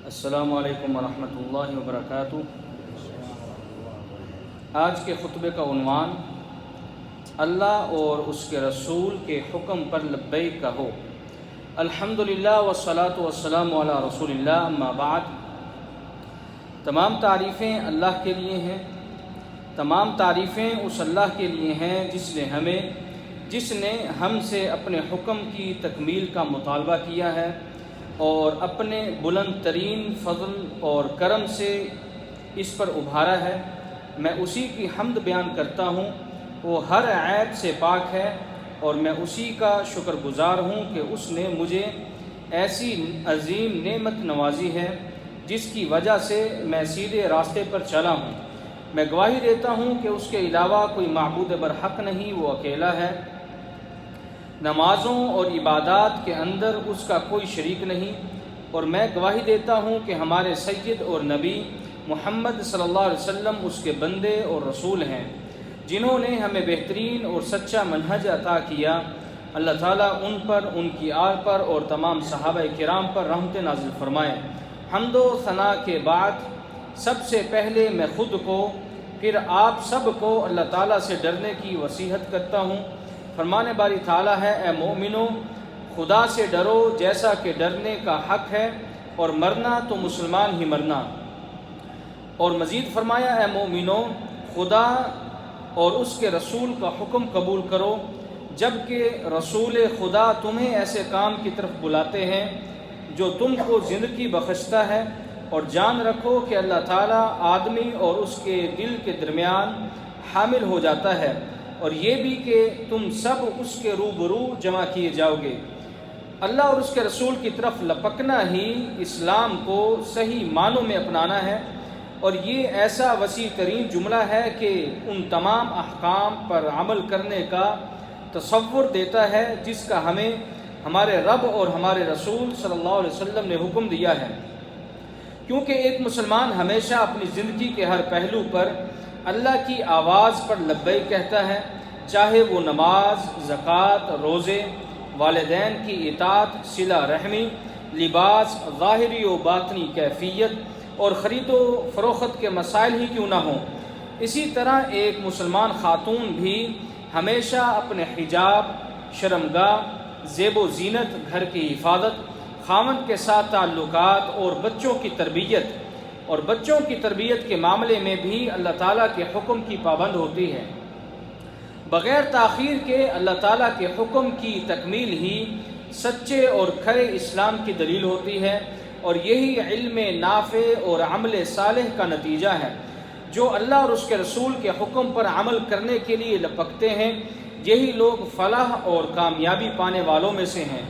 السلام علیکم ورحمۃ اللہ وبرکاتہ۔ آج کے خطبے کا عنوان اللہ اور اس کے رسول کے حکم پر لبیک کہو۔ الحمدللہ والصلاۃ والسلام علی رسول اللہ، اما بعد۔ تمام تعریفیں اللہ کے لیے ہیں، تمام تعریفیں اس اللہ کے لیے ہیں جس نے ہم سے اپنے حکم کی تکمیل کا مطالبہ کیا ہے اور اپنے بلند ترین فضل اور کرم سے اس پر ابھارا ہے۔ میں اسی کی حمد بیان کرتا ہوں، وہ ہر عیب سے پاک ہے، اور میں اسی کا شکر گزار ہوں کہ اس نے مجھے ایسی عظیم نعمت نوازی ہے جس کی وجہ سے میں سیدھے راستے پر چلا ہوں۔ میں گواہی دیتا ہوں کہ اس کے علاوہ کوئی معبود برحق نہیں، وہ اکیلا ہے۔ نمازوں اور عبادات کے اندر اس کا کوئی شریک نہیں، اور میں گواہی دیتا ہوں کہ ہمارے سید اور نبی محمد صلی اللہ علیہ وسلم اس کے بندے اور رسول ہیں، جنہوں نے ہمیں بہترین اور سچا منہج عطا کیا۔ اللہ تعالیٰ ان پر، ان کی آل پر اور تمام صحابہ کرام پر رحمت نازل فرمائے۔ حمد و ثنا کے بعد سب سے پہلے میں خود کو، پھر آپ سب کو اللہ تعالیٰ سے ڈرنے کی وصیحت کرتا ہوں۔ فرمان باری تعالیٰ ہے، اے مومنو، خدا سے ڈرو جیسا کہ ڈرنے کا حق ہے، اور مرنا تو مسلمان ہی مرنا۔ اور مزید فرمایا، اے مومنو، خدا اور اس کے رسول کا حکم قبول کرو، جبکہ رسول خدا تمہیں ایسے کام کی طرف بلاتے ہیں جو تم کو زندگی بخشتا ہے، اور جان رکھو کہ اللہ تعالیٰ آدمی اور اس کے دل کے درمیان حامل ہو جاتا ہے، اور یہ بھی کہ تم سب اس کے روبرو جمع کیے جاؤ گے۔ اللہ اور اس کے رسول کی طرف لپکنا ہی اسلام کو صحیح معنوں میں اپنانا ہے، اور یہ ایسا وسیع ترین جملہ ہے کہ ان تمام احکام پر عمل کرنے کا تصور دیتا ہے جس کا ہمیں ہمارے رب اور ہمارے رسول صلی اللہ علیہ وسلم نے حکم دیا ہے۔ کیونکہ ایک مسلمان ہمیشہ اپنی زندگی کے ہر پہلو پر اللہ کی آواز پر لبیک کہتا ہے، چاہے وہ نماز، زکوٰۃ، روزے، والدین کی اطاعت، صلہ رحمی، لباس، ظاہری و باطنی کیفیت اور خرید و فروخت کے مسائل ہی کیوں نہ ہوں۔ اسی طرح ایک مسلمان خاتون بھی ہمیشہ اپنے حجاب، شرمگاہ، زیب و زینت، گھر کی حفاظت، خاوند کے ساتھ تعلقات اور بچوں کی تربیت کے معاملے میں بھی اللہ تعالیٰ کے حکم کی پابند ہوتی ہے۔ بغیر تاخیر کے اللہ تعالیٰ کے حکم کی تکمیل ہی سچے اور کھرے اسلام کی دلیل ہوتی ہے، اور یہی علم نافع اور عمل صالح کا نتیجہ ہے۔ جو اللہ اور اس کے رسول کے حکم پر عمل کرنے کے لیے لپکتے ہیں، یہی لوگ فلاح اور کامیابی پانے والوں میں سے ہیں۔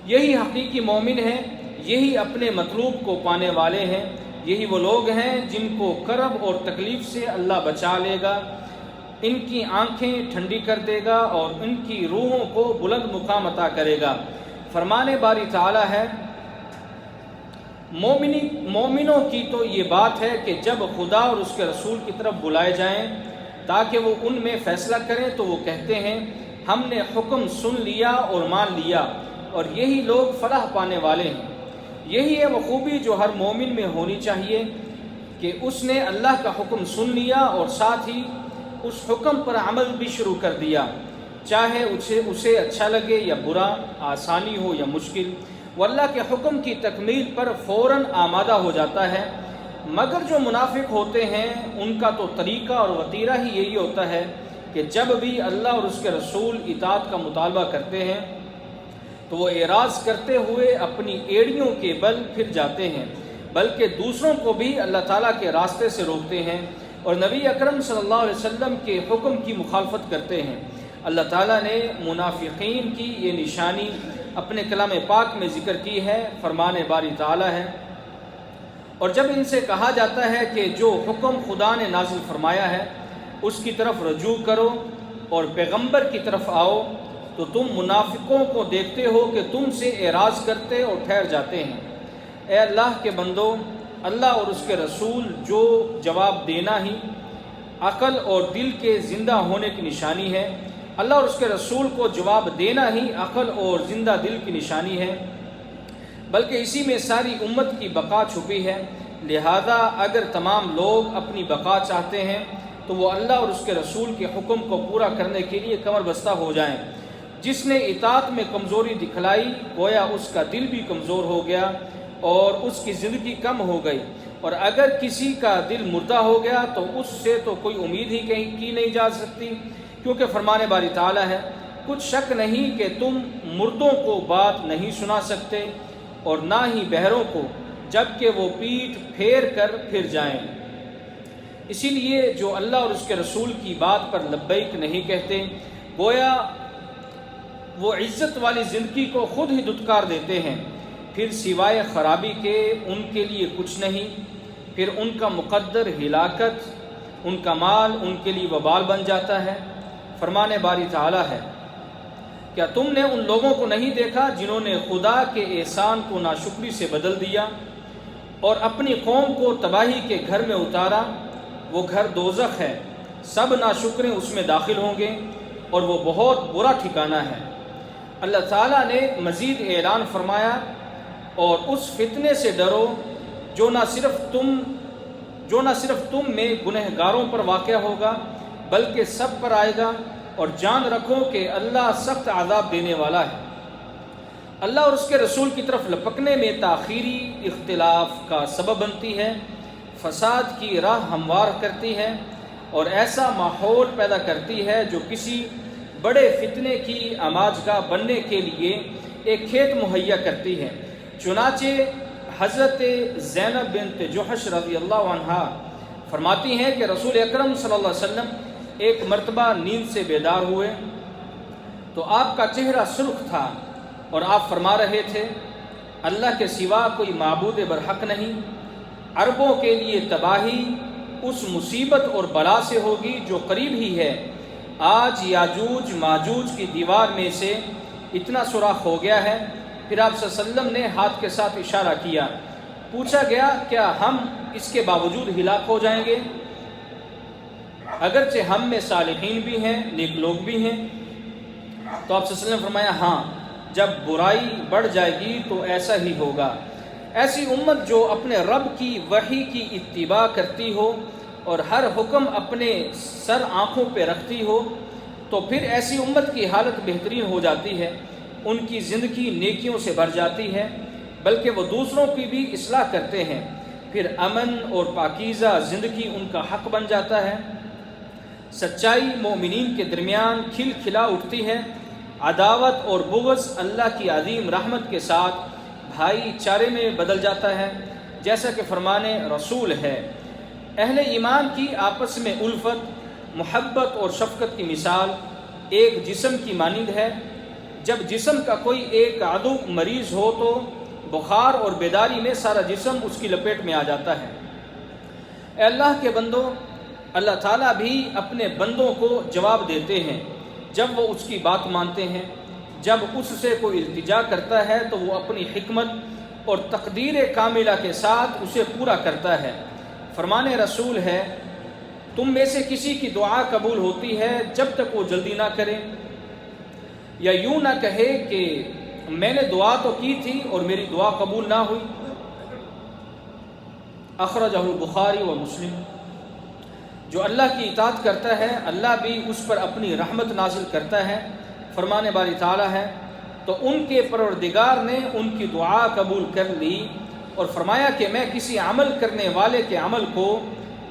یہی حقیقی مومن ہیں، یہی اپنے مطلوب کو پانے والے ہیں، یہی وہ لوگ ہیں جن کو کرب اور تکلیف سے اللہ بچا لے گا، ان کی آنکھیں ٹھنڈی کر دے گا اور ان کی روحوں کو بلند مقام عطا کرے گا۔ فرمان باری تعالیٰ ہے، مومنوں کی تو یہ بات ہے کہ جب خدا اور اس کے رسول کی طرف بلائے جائیں تاکہ وہ ان میں فیصلہ کریں تو وہ کہتے ہیں، ہم نے حکم سن لیا اور مان لیا، اور یہی لوگ فلاح پانے والے ہیں۔ یہی ہے وہ خوبی جو ہر مومن میں ہونی چاہیے کہ اس نے اللہ کا حکم سن لیا اور ساتھ ہی اس حکم پر عمل بھی شروع کر دیا، چاہے اسے اچھا لگے یا برا، آسانی ہو یا مشکل، وہ اللہ کے حکم کی تکمیل پر فوراً آمادہ ہو جاتا ہے۔ مگر جو منافق ہوتے ہیں، ان کا تو طریقہ اور وتیرہ ہی یہی ہوتا ہے کہ جب بھی اللہ اور اس کے رسول اطاعت کا مطالبہ کرتے ہیں تو وہ اعراض کرتے ہوئے اپنی ایڑیوں کے بل پھر جاتے ہیں، بلکہ دوسروں کو بھی اللہ تعالیٰ کے راستے سے روکتے ہیں اور نبی اکرم صلی اللہ علیہ وسلم کے حکم کی مخالفت کرتے ہیں۔ اللہ تعالیٰ نے منافقین کی یہ نشانی اپنے کلام پاک میں ذکر کی ہے۔ فرمان باری تعالیٰ ہے، اور جب ان سے کہا جاتا ہے کہ جو حکم خدا نے نازل فرمایا ہے اس کی طرف رجوع کرو اور پیغمبر کی طرف آؤ، تو تم منافقوں کو دیکھتے ہو کہ تم سے اعراض کرتے اور ٹھہر جاتے ہیں۔ اے اللہ کے بندو، اللہ اور اس کے رسول جو جواب دینا ہی عقل اور دل کے زندہ ہونے کی نشانی ہے، اللہ اور اس کے رسول کو جواب دینا ہی عقل اور زندہ دل کی نشانی ہے۔ بلکہ اسی میں ساری امت کی بقا چھپی ہے۔ لہذا اگر تمام لوگ اپنی بقا چاہتے ہیں تو وہ اللہ اور اس کے رسول کے حکم کو پورا کرنے کے لیے کمر بستہ ہو جائیں۔ جس نے اطاعت میں کمزوری دکھلائی گویا اس کا دل بھی کمزور ہو گیا اور اس کی زندگی کم ہو گئی، اور اگر کسی کا دل مردہ ہو گیا تو اس سے تو کوئی امید ہی کی نہیں جا سکتی، کیونکہ فرمان باری تعالیٰ ہے، کچھ شک نہیں کہ تم مردوں کو بات نہیں سنا سکتے اور نہ ہی بہروں کو، جبکہ وہ پیٹھ پھیر کر پھر جائیں۔ اسی لیے جو اللہ اور اس کے رسول کی بات پر لبیک نہیں کہتے گویا وہ عزت والی زندگی کو خود ہی دھتکار دیتے ہیں، پھر سوائے خرابی کے ان کے لیے کچھ نہیں، پھر ان کا مقدر ہلاکت، ان کا مال ان کے لیے وبال بن جاتا ہے۔ فرمان باری تعالیٰ ہے، کیا تم نے ان لوگوں کو نہیں دیکھا جنہوں نے خدا کے احسان کو ناشکری سے بدل دیا اور اپنی قوم کو تباہی کے گھر میں اتارا؟ وہ گھر دوزخ ہے، سب ناشکرے اس میں داخل ہوں گے اور وہ بہت برا ٹھکانہ ہے۔ اللہ تعالیٰ نے مزید اعلان فرمایا، اور اس فتنے سے ڈرو جو نہ صرف تم میں گنہگاروں پر واقع ہوگا بلکہ سب پر آئے گا، اور جان رکھو کہ اللہ سخت عذاب دینے والا ہے۔ اللہ اور اس کے رسول کی طرف لپکنے میں تاخیری اختلاف کا سبب بنتی ہے، فساد کی راہ ہموار کرتی ہے اور ایسا ماحول پیدا کرتی ہے جو کسی بڑے فتنے کی آماجگاہ بننے کے لیے ایک کھیت مہیا کرتی ہے۔ چنانچہ حضرت زینب بنت جحش رضی اللہ عنہا فرماتی ہیں کہ رسول اکرم صلی اللہ علیہ وسلم ایک مرتبہ نیند سے بیدار ہوئے تو آپ کا چہرہ سرخ تھا اور آپ فرما رہے تھے، اللہ کے سوا کوئی معبود برحق نہیں، عربوں کے لیے تباہی اس مصیبت اور بلا سے ہوگی جو قریب ہی ہے۔ آج یاجوج ماجوج کی دیوار میں سے اتنا سوراخ ہو گیا ہے۔ پھر آپ صلی اللہ علیہ وسلم نے ہاتھ کے ساتھ اشارہ کیا، پوچھا گیا کیا ہم اس کے باوجود ہلاک ہو جائیں گے؟ اگرچہ ہم میں صالحین بھی ہیں، نیک لوگ بھی ہیں۔ تو آپ صلی اللہ علیہ وسلم نے فرمایا، ہاں جب برائی بڑھ جائے گی تو ایسا ہی ہوگا۔ ایسی امت جو اپنے رب کی وحی کی اتباع کرتی ہو اور ہر حکم اپنے سر آنکھوں پہ رکھتی ہو تو پھر ایسی امت کی حالت بہترین ہو جاتی ہے، ان کی زندگی نیکیوں سے بھر جاتی ہے، بلکہ وہ دوسروں کی بھی اصلاح کرتے ہیں، پھر امن اور پاکیزہ زندگی ان کا حق بن جاتا ہے۔ سچائی مومنین کے درمیان کھل کھلا اٹھتی ہے، عداوت اور بغض اللہ کی عظیم رحمت کے ساتھ بھائی چارے میں بدل جاتا ہے، جیسا کہ فرمان رسول ہے۔ اہل ایمان کی آپس میں الفت، محبت اور شفقت کی مثال ایک جسم کی مانند ہے۔ جب جسم کا کوئی ایک عضو مریض ہو تو بخار اور بیداری میں سارا جسم اس کی لپیٹ میں آ جاتا ہے۔ اے اللہ کے بندو، اللہ تعالیٰ بھی اپنے بندوں کو جواب دیتے ہیں جب وہ اس کی بات مانتے ہیں۔ جب اس سے کوئی التجا کرتا ہے تو وہ اپنی حکمت اور تقدیر کاملہ کے ساتھ اسے پورا کرتا ہے۔ فرمان رسول ہے، تم میں سے کسی کی دعا قبول ہوتی ہے جب تک وہ جلدی نہ کرے، یا یوں نہ کہے کہ میں نے دعا تو کی تھی اور میری دعا قبول نہ ہوئی۔ اخرجہ البخاری و مسلم۔ جو اللہ کی اطاعت کرتا ہے اللہ بھی اس پر اپنی رحمت نازل کرتا ہے۔ فرمان باری تعالیٰ ہے، تو ان کے پروردگار نے ان کی دعا قبول کر لی اور فرمایا کہ میں کسی عمل کرنے والے کے عمل کو،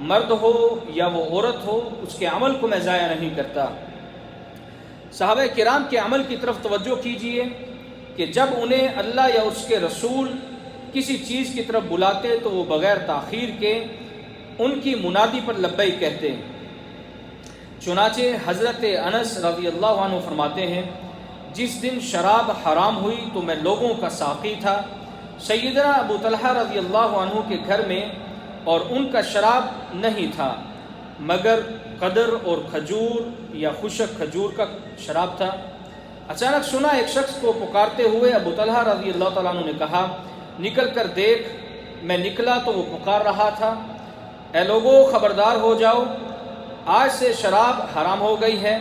مرد ہو یا وہ عورت ہو، اس کے عمل کو میں ضائع نہیں کرتا۔ صحابہ کرام کے عمل کی طرف توجہ کیجئے کہ جب انہیں اللہ یا اس کے رسول کسی چیز کی طرف بلاتے تو وہ بغیر تاخیر کے ان کی منادی پر لبیک کہتے۔ چنانچہ حضرت انس رضی اللہ عنہ فرماتے ہیں، جس دن شراب حرام ہوئی تو میں لوگوں کا ساقی تھا سیدنا ابو طلحہ رضی اللہ عنہ کے گھر میں، اور ان کا شراب نہیں تھا مگر قدر اور کھجور یا خشک کھجور کا شراب تھا۔ اچانک سنا ایک شخص کو پکارتے ہوئے، ابو طلحہ رضی اللہ تعالیٰ عنہ نے کہا، نکل کر دیکھ۔ میں نکلا تو وہ پکار رہا تھا، اے لوگو خبردار ہو جاؤ، آج سے شراب حرام ہو گئی ہے۔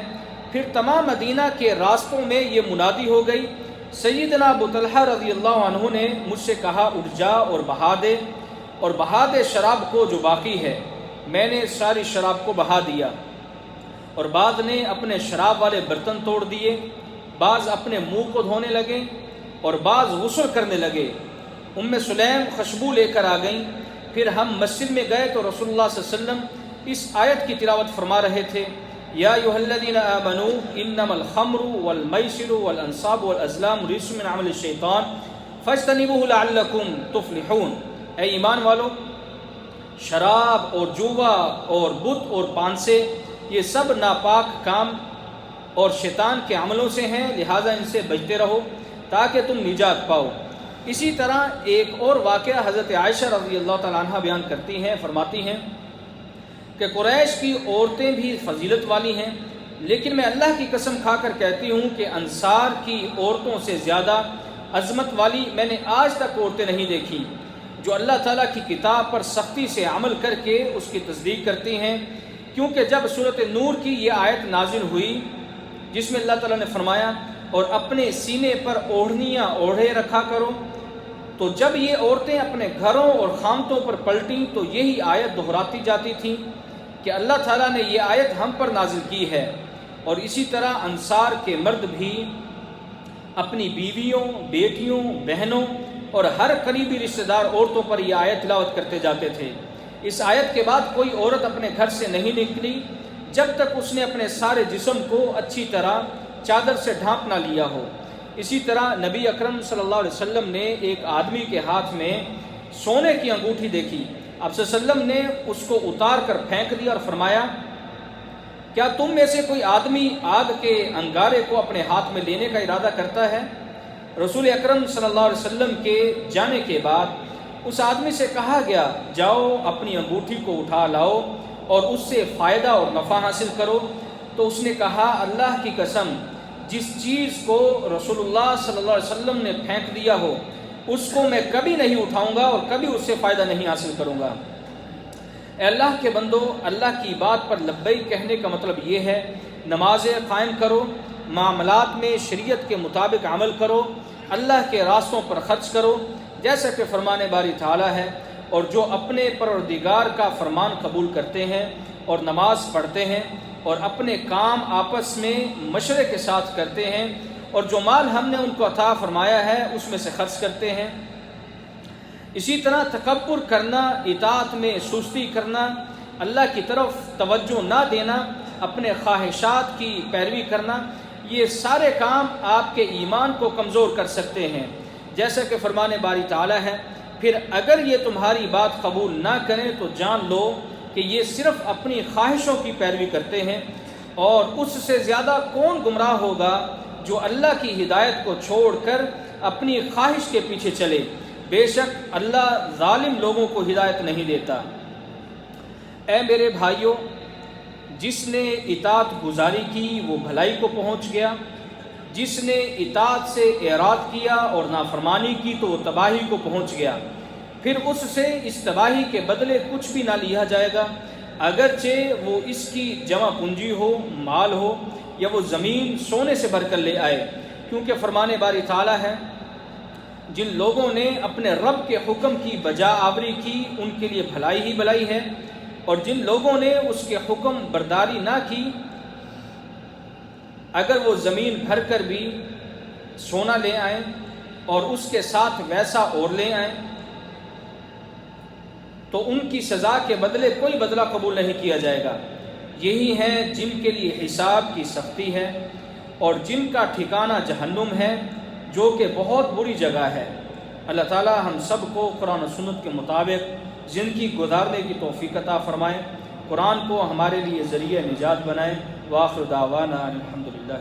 پھر تمام مدینہ کے راستوں میں یہ منادی ہو گئی، سیدنا ابو طلحہ رضی اللہ عنہ نے مجھ سے کہا اٹھ جا اور بہا دے شراب کو جو باقی ہے۔ میں نے ساری شراب کو بہا دیا، اور بعض نے اپنے شراب والے برتن توڑ دیے، بعض اپنے منہ کو دھونے لگے اور بعض غسل کرنے لگے۔ ام سلیم خوشبو لے کر آ گئیں۔ پھر ہم مسجد میں گئے تو رسول اللہ صلی اللہ علیہ وسلم اس آیت کی تلاوت فرما رہے تھے، یا ایھا الذین آمنوا انما الخمر والمیسر والانصاب والازلام رجس من عمل الشیطان فاجتنبوہ لعلکم تفلحون۔ اے ایمان والو، شراب اور جوا اور بت اور پانسے یہ سب ناپاک کام اور شیطان کے عملوں سے ہیں، لہٰذا ان سے بچتے رہو تاکہ تم نجات پاؤ۔ اسی طرح ایک اور واقعہ حضرت عائشہ رضی اللہ تعالیٰ عنہ بیان کرتی ہیں، فرماتی ہیں کہ قریش کی عورتیں بھی فضیلت والی ہیں، لیکن میں اللہ کی قسم کھا کر کہتی ہوں کہ انصار کی عورتوں سے زیادہ عظمت والی میں نے آج تک عورتیں نہیں دیکھی، جو اللہ تعالیٰ کی کتاب پر سختی سے عمل کر کے اس کی تصدیق کرتی ہیں۔ کیونکہ جب سورۃ نور کی یہ آیت نازل ہوئی جس میں اللہ تعالیٰ نے فرمایا اور اپنے سینے پر اوڑھنیاں اوڑھے رکھا کرو، تو جب یہ عورتیں اپنے گھروں اور خامتوں پر پلٹیں تو یہی آیت دہراتی جاتی تھی کہ اللہ تعالیٰ نے یہ آیت ہم پر نازل کی ہے۔ اور اسی طرح انصار کے مرد بھی اپنی بیویوں، بیٹیوں، بہنوں اور ہر قریبی رشتہ دار عورتوں پر یہ آیت تلاوت کرتے جاتے تھے۔ اس آیت کے بعد کوئی عورت اپنے گھر سے نہیں نکلی جب تک اس نے اپنے سارے جسم کو اچھی طرح چادر سے ڈھانپ نہ لیا ہو۔ اسی طرح نبی اکرم صلی اللہ علیہ وسلم نے ایک آدمی کے ہاتھ میں سونے کی انگوٹھی دیکھی۔ آپ صلی اللہ علیہ وسلم نے اس کو اتار کر پھینک دیا اور فرمایا، کیا تم میں سے کوئی آدمی آگ کے انگارے کو اپنے ہاتھ میں لینے کا ارادہ کرتا ہے؟ رسول اکرم صلی اللہ علیہ وسلم کے جانے کے بعد اس آدمی سے کہا گیا، جاؤ اپنی انگوٹھی کو اٹھا لاؤ اور اس سے فائدہ اور نفع حاصل کرو۔ تو اس نے کہا، اللہ کی قسم، جس چیز کو رسول اللہ صلی اللہ علیہ وسلم نے پھینک دیا ہو اس کو میں کبھی نہیں اٹھاؤں گا اور کبھی اس سے فائدہ نہیں حاصل کروں گا۔ اے اللہ کے بندو، اللہ کی بات پر لبیک کہنے کا مطلب یہ ہے، نمازیں قائم کرو، معاملات میں شریعت کے مطابق عمل کرو، اللہ کے راستوں پر خرچ کرو جیسا کہ فرمان باری تعالیٰ ہے، اور جو اپنے پروردگار کا فرمان قبول کرتے ہیں اور نماز پڑھتے ہیں اور اپنے کام آپس میں مشورے کے ساتھ کرتے ہیں، اور جو مال ہم نے ان کو عطا فرمایا ہے اس میں سے خرچ کرتے ہیں۔ اسی طرح تکبر کرنا، اطاعت میں سستی کرنا، اللہ کی طرف توجہ نہ دینا، اپنے خواہشات کی پیروی کرنا، یہ سارے کام آپ کے ایمان کو کمزور کر سکتے ہیں، جیسا کہ فرمان باری تعالیٰ ہے، پھر اگر یہ تمہاری بات قبول نہ کریں تو جان لو کہ یہ صرف اپنی خواہشوں کی پیروی کرتے ہیں، اور اس سے زیادہ کون گمراہ ہوگا جو اللہ کی ہدایت کو چھوڑ کر اپنی خواہش کے پیچھے چلے۔ بے شک اللہ ظالم لوگوں کو ہدایت نہیں دیتا۔ اے میرے بھائیوں، جس نے اطاعت گزاری کی وہ بھلائی کو پہنچ گیا، جس نے اطاعت سے اعراض کیا اور نافرمانی کی تو وہ تباہی کو پہنچ گیا، پھر اس سے اس تباہی کے بدلے کچھ بھی نہ لیا جائے گا، اگرچہ وہ اس کی جمع پونجی ہو، مال ہو، یا وہ زمین سونے سے بھر کر لے آئے، کیونکہ فرمان باری تعالیٰ ہے، جن لوگوں نے اپنے رب کے حکم کی بجا آوری کی ان کے لیے بھلائی ہی بھلائی ہے، اور جن لوگوں نے اس کے حکم برداری نہ کی، اگر وہ زمین بھر کر بھی سونا لے آئیں اور اس کے ساتھ ویسا اور لے آئیں تو ان کی سزا کے بدلے کوئی بدلہ قبول نہیں کیا جائے گا۔ یہی ہیں جن کے لیے حساب کی سختی ہے اور جن کا ٹھکانہ جہنم ہے، جو کہ بہت بری جگہ ہے۔ اللہ تعالی ہم سب کو قرآن و سنت کے مطابق زندگی گزارنے کی توفیق عطا فرمائے، قرآن کو ہمارے لیے ذریعہ نجات بنائے۔ وآخر دعوانا الحمدللہ۔